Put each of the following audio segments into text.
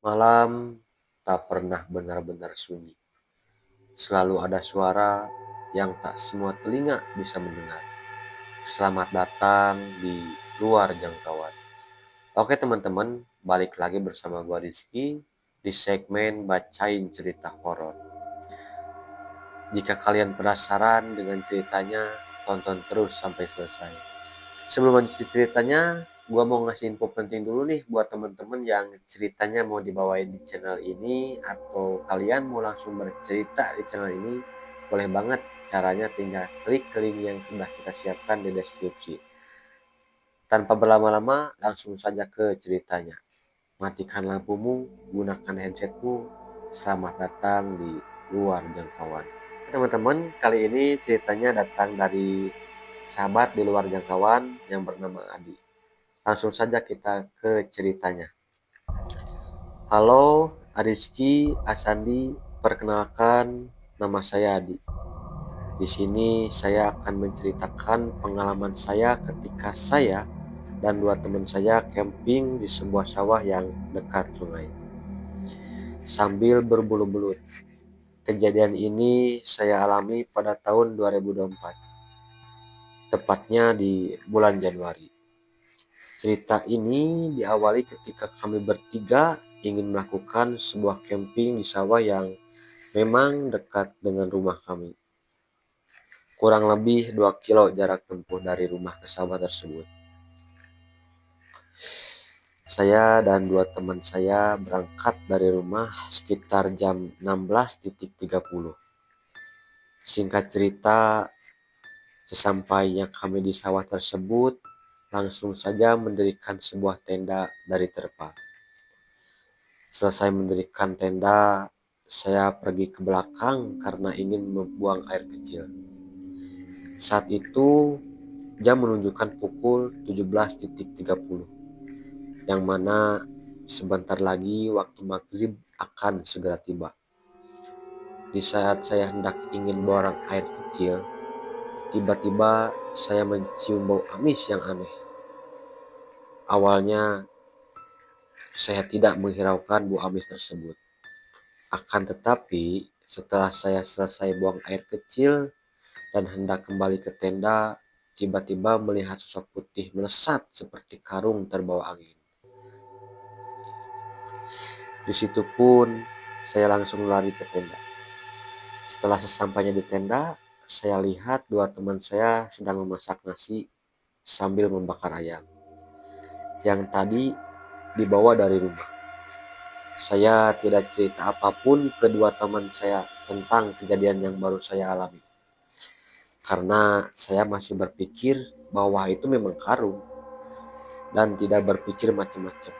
Malam tak pernah benar-benar sunyi. Selalu ada suara yang tak semua telinga bisa mendengar. Selamat datang di luar jangkauan. Oke teman-teman, balik lagi bersama gua Rizky di segmen Bacain Cerita Horor. Jika kalian penasaran dengan ceritanya, tonton terus sampai selesai. Sebelum lanjut ke ceritanya, gua mau ngasih info penting dulu nih buat temen-temen yang ceritanya mau dibawain di channel ini atau kalian mau langsung bercerita di channel ini, boleh banget. Caranya tinggal klik link yang sudah kita siapkan di deskripsi. Tanpa berlama-lama, langsung saja ke ceritanya. Matikan lampumu, gunakan headsetmu. Selamat datang di luar jangkauan. Teman-teman, kali ini ceritanya datang dari sahabat di luar jangkauan yang bernama Adi. Langsung saja kita ke ceritanya. Halo, Rizky, Asandi, perkenalkan nama saya Adi. Di sini saya akan menceritakan pengalaman saya ketika saya dan dua teman saya camping di sebuah sawah yang dekat sungai. Sambil berbulu-belut. Kejadian ini saya alami pada tahun 2024, tepatnya di bulan Januari. Cerita ini diawali ketika kami bertiga ingin melakukan sebuah camping di sawah yang memang dekat dengan rumah kami. Kurang lebih 2 kilo jarak tempuh dari rumah ke sawah tersebut. Saya dan dua teman saya berangkat dari rumah sekitar jam 16.30. Singkat cerita, sesampainya kami di sawah tersebut, langsung saja mendirikan sebuah tenda dari terpal. Selesai mendirikan tenda, saya pergi ke belakang karena ingin membuang air kecil. Saat itu, jam menunjukkan pukul 17.30, yang mana sebentar lagi waktu maghrib akan segera tiba. Di saat saya hendak ingin buang air kecil, tiba-tiba saya mencium bau amis yang aneh. Awalnya, saya tidak menghiraukan bau amis tersebut. Akan tetapi, setelah saya selesai buang air kecil dan hendak kembali ke tenda, tiba-tiba melihat sosok putih melesat seperti karung terbawa angin. Di situ pun, saya langsung lari ke tenda. Setelah sesampainya di tenda, saya lihat dua teman saya sedang memasak nasi sambil membakar ayam yang tadi dibawa dari rumah. Saya tidak cerita apapun kedua teman saya tentang kejadian yang baru saya alami. Karena saya masih berpikir bahwa itu memang karung dan tidak berpikir macam-macam.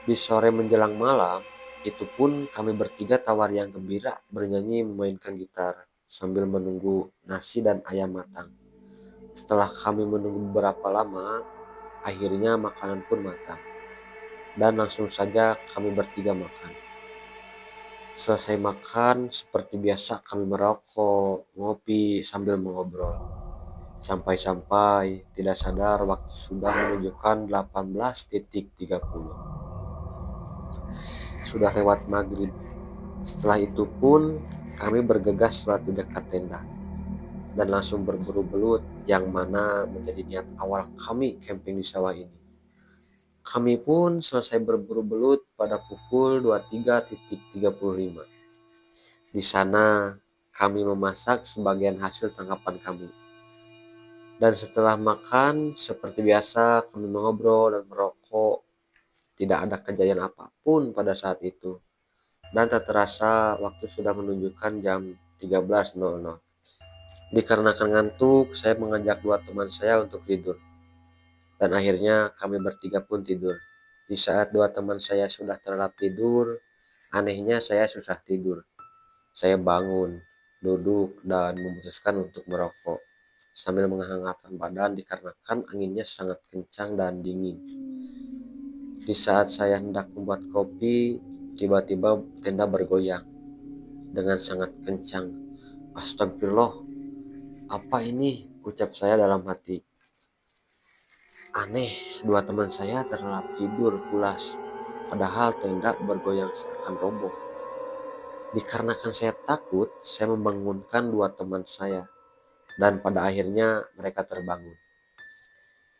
Di sore menjelang malam, itu pun kami bertiga tawar yang gembira bernyanyi memainkan gitar sambil menunggu nasi dan ayam matang. Setelah kami menunggu beberapa lama, akhirnya makanan pun matang. Dan langsung saja kami bertiga makan. Selesai makan, seperti biasa kami merokok, ngopi sambil mengobrol. Sampai-sampai tidak sadar waktu sudah menunjukkan 18.30. Sudah lewat maghrib. Setelah itu pun kami bergegas di dekat tenda dan langsung berburu belut yang mana menjadi niat awal kami camping di sawah ini. Kami pun selesai berburu belut pada pukul 23.35. Di sana kami memasak sebagian hasil tangkapan kami. Dan setelah makan, seperti biasa kami mengobrol dan merokok. Tidak ada kejadian apapun pada saat itu. Dan tak terasa waktu sudah menunjukkan jam 13.00. Dikarenakan ngantuk, saya mengajak dua teman saya untuk tidur. Dan akhirnya kami bertiga pun tidur. Di saat dua teman saya sudah terlelap tidur, anehnya saya susah tidur. Saya bangun, duduk, dan memutuskan untuk merokok sambil menghangatkan badan dikarenakan anginnya sangat kencang dan dingin. Di saat saya hendak membuat kopi, tiba-tiba tenda bergoyang dengan sangat kencang. Astagfirullah, apa ini? Ucap saya dalam hati. Aneh, dua teman saya terlelap tidur pulas. padahal tenda bergoyang seakan roboh. Dikarenakan saya takut, saya membangunkan dua teman saya, dan pada akhirnya mereka terbangun.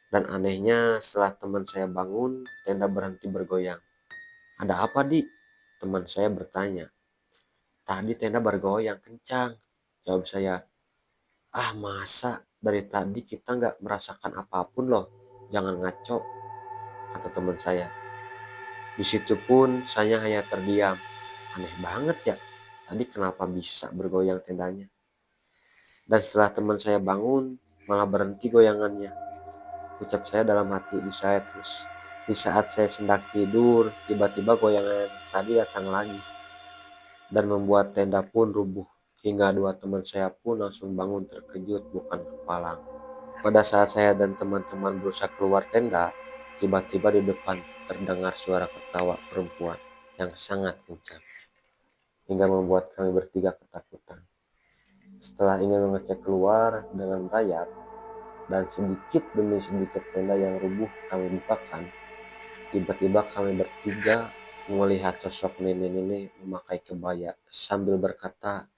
Dan anehnya setelah teman saya bangun, tenda berhenti bergoyang. Ada apa, Di? Teman saya bertanya. Tadi tenda bergoyang kencang, jawab saya. Ah, masa dari tadi kita nggak merasakan apapun loh. Jangan ngaco, kata teman saya. Di situ pun saya hanya terdiam. Aneh banget ya, tadi kenapa bisa bergoyang tendanya? Dan setelah teman saya bangun, malah berhenti goyangannya. Ucap saya dalam hati saya terus. Di saat saya sedang tidur, tiba-tiba goyangan tadi datang lagi dan membuat tenda pun rubuh. Hingga dua teman saya pun langsung bangun terkejut bukan kepalang. Pada saat saya dan teman-teman berusaha keluar tenda, tiba-tiba di depan terdengar suara ketawa perempuan yang sangat kencang hingga membuat kami bertiga ketakutan. Setelah ingin mengecek keluar dengan merayap dan sedikit demi sedikit tenda yang rubuh kami bukakan, tiba-tiba kami bertiga melihat sosok nenek-nenek memakai kebaya sambil berkata,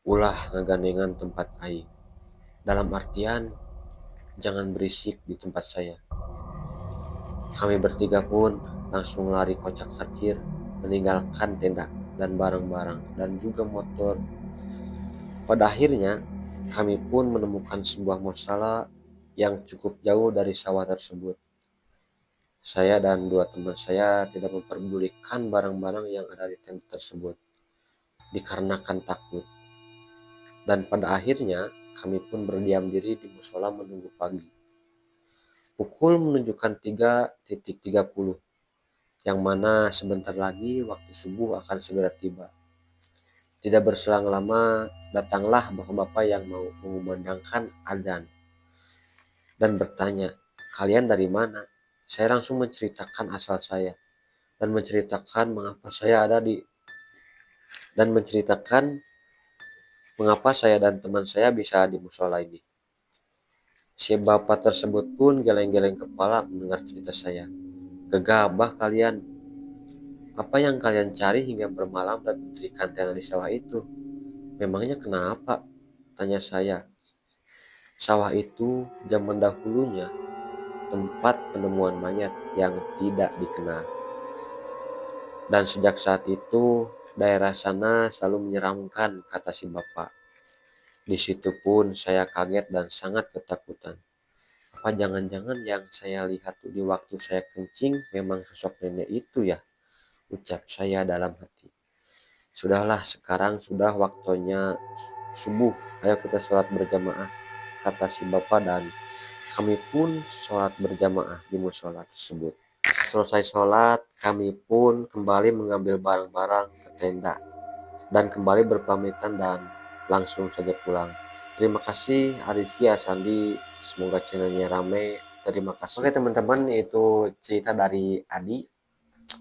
"Ulah ngegandengan tempat aing." Dalam artian, jangan berisik di tempat saya. Kami bertiga pun langsung lari kocak kacir, meninggalkan tenda dan barang-barang dan juga motor. Pada akhirnya, kami pun menemukan sebuah musala yang cukup jauh dari sawah tersebut. Saya dan dua teman saya tidak memperdulikan barang-barang yang ada di tenda tersebut, dikarenakan takut. Dan pada akhirnya, kami pun berdiam diri di musola menunggu pagi. Pukul menunjukkan 3.30, yang mana sebentar lagi waktu subuh akan segera tiba. Tidak berselang lama, datanglah bapak-bapak yang mau mengumandangkan adzan dan bertanya, "Kalian dari mana?" Saya langsung menceritakan asal saya dan menceritakan mengapa saya dan teman saya bisa di musola ini. Si bapak tersebut pun geleng-geleng kepala mendengar cerita saya. "Gegabah kalian. Apa yang kalian cari hingga bermalam dan mendirikan tenda di sawah itu? Memangnya kenapa?" tanya saya. Sawah itu zaman dahulunya tempat penemuan mayat yang tidak dikenal. Dan sejak saat itu, daerah sana selalu menyeramkan, kata si bapak. Di situ pun saya kaget dan sangat ketakutan. Apa jangan-jangan yang saya lihat di waktu saya kencing memang sosok nenek itu ya? Ucap saya dalam hati. Sudahlah, sekarang sudah waktunya subuh. Ayo kita sholat berjamaah, kata si bapak, dan kami pun sholat berjamaah di musola tersebut. Selesai sholat, kami pun kembali mengambil barang-barang ke tenda dan kembali berpamitan dan langsung saja pulang. Terima kasih Arisya Sandi, semoga channelnya rame. Terima kasih. Oke teman-teman, itu cerita dari Adi.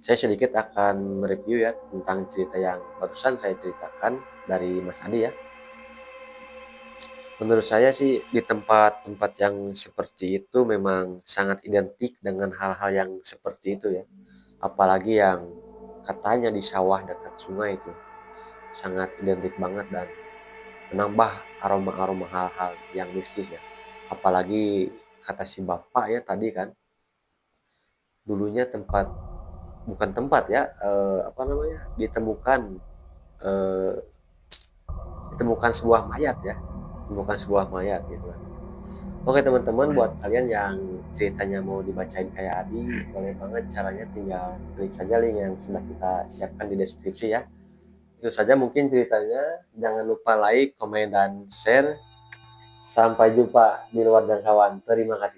Saya sedikit akan mereview ya tentang cerita yang barusan saya ceritakan dari Mas Adi ya. Menurut saya sih di tempat-tempat yang seperti itu memang sangat identik dengan hal-hal yang seperti itu ya. Apalagi yang katanya di sawah dekat sungai itu sangat identik banget dan menambah aroma-aroma hal-hal yang mistis ya. Apalagi kata si bapak ya tadi kan, dulunya bukan tempat ya, eh, ditemukan sebuah mayat ya, ditemukan sebuah mayat gitu kan. Oke teman-teman, buat kalian yang ceritanya mau dibacain kayak Adi, boleh banget, caranya tinggal klik saja link yang sudah kita siapkan di deskripsi ya. Itu saja mungkin ceritanya. Jangan lupa like, komen, dan share. Sampai jumpa di luar jangkauan. Terima kasih.